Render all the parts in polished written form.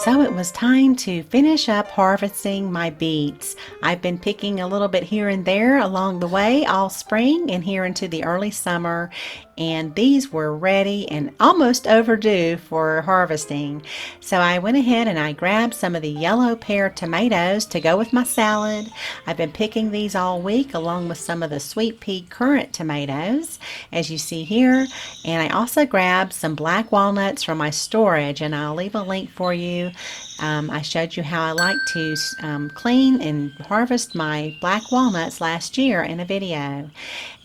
So it was time to finish up harvesting my beets. I've been picking a little bit here and there along the way all spring and here into the early summer, and these were ready and almost overdue for harvesting. So I went ahead and I grabbed some of the yellow pear tomatoes to go with my salad. I've been picking these all week along with some of the sweet pea currant tomatoes, as you see here. And I also grabbed some black walnuts from my storage, and I'll leave a link for you. I showed you how I like to clean and harvest my black walnuts last year in a video.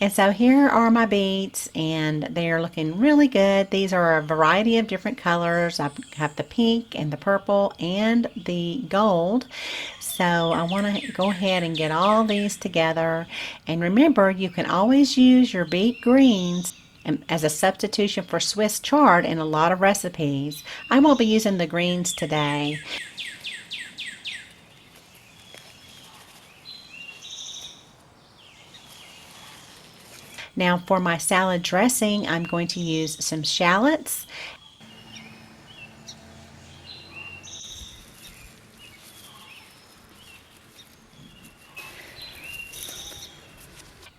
And so here are my beets, and they're looking really good. These are a variety of different colors. I have the pink and the purple and the gold. So I want to go ahead and get all these together. And remember, you can always use your beet greens as a substitution for Swiss chard in a lot of recipes. I won't be using the greens today. Now for my salad dressing, I'm going to use some shallots.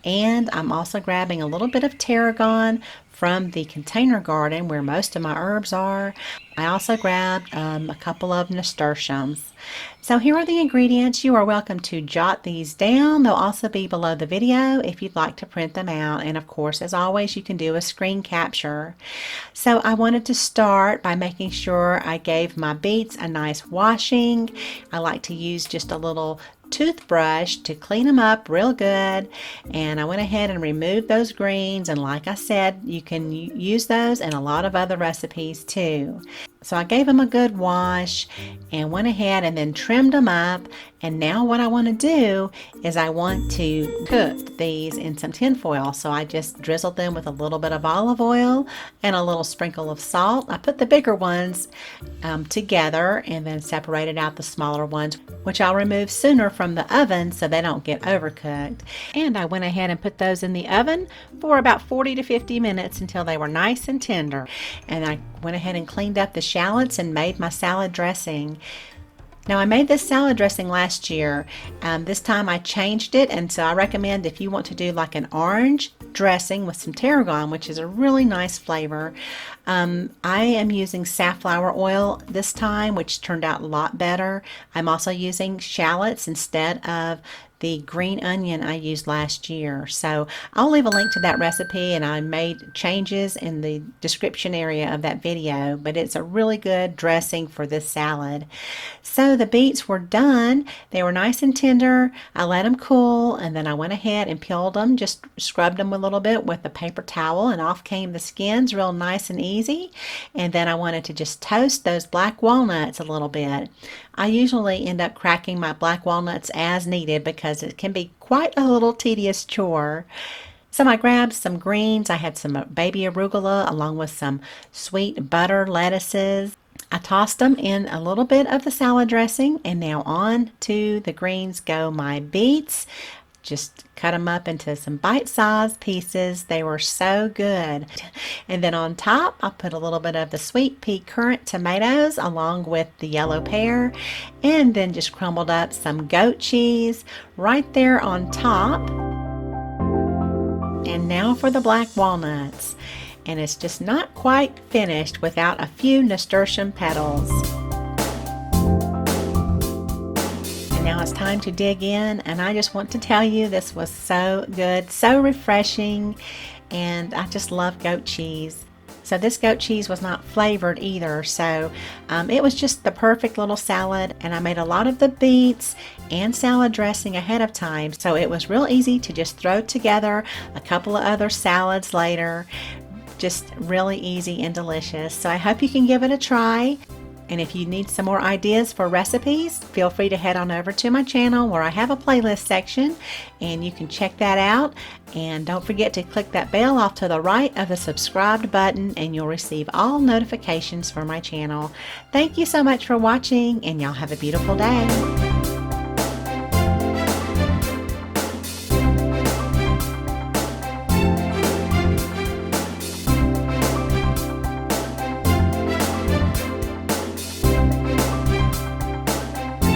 And I'm also grabbing a little bit of tarragon from the container garden where most of my herbs are. I also grabbed a couple of nasturtiums. So here are the ingredients. You are welcome to jot these down. They'll also be below the video if you'd like to print them out. And of course, as always, you can do a screen capture. So I wanted to start by making sure I gave my beets a nice washing. I like to use just a little toothbrush to clean them up real good, and I went ahead and removed those greens, and like I said, you can use those in a lot of other recipes too. So I gave them a good wash and went ahead and then trimmed them up. And now what I want to do is I want to cook these in some tin foil. So I just drizzled them with a little bit of olive oil and a little sprinkle of salt. I put the bigger ones together and then separated out the smaller ones, which I'll remove sooner from the oven so they don't get overcooked. And I went ahead and put those in the oven for about 40 to 50 minutes until they were nice and tender. And I went ahead and cleaned up the shallots and made my salad dressing. Now I made this salad dressing last year. This time I changed it, and so I recommend if you want to do like an orange dressing with some tarragon, which is a really nice flavor. I am using safflower oil this time, which turned out a lot better. I'm also using shallots instead of the green onion I used last year. So I'll leave a link to that recipe, and I made changes in the description area of that video, but it's a really good dressing for this salad. So the beets were done. They were nice and tender. I let them cool, and then I went ahead and peeled them, just scrubbed them a little bit with a paper towel, and off came the skins real nice and easy. And then I wanted to just toast those black walnuts a little bit. I usually end up cracking my black walnuts as needed because it can be quite a little tedious chore. So I grabbed some greens. I had some baby arugula along with some sweet butter lettuces. I tossed them in a little bit of the salad dressing, and now on to the greens go my beets. Just cut them up into some bite-sized pieces. They were so good. And then on top, I put a little bit of the sweet pea currant tomatoes along with the yellow pear, and then just crumbled up some goat cheese right there on top. And now for the black walnuts. And it's just not quite finished without a few nasturtium petals. Now it's time to dig in, and I just want to tell you this was so good, so refreshing, and I just love goat cheese. So this goat cheese was not flavored either, so it was just the perfect little salad, and I made a lot of the beets and salad dressing ahead of time, so it was real easy to just throw together a couple of other salads later. Just really easy and delicious. So I hope you can give it a try. And if you need some more ideas for recipes, feel free to head on over to my channel where I have a playlist section, and you can check that out. And don't forget to click that bell off to the right of the subscribed button, and you'll receive all notifications for my channel. Thank you so much for watching, and y'all have a beautiful day.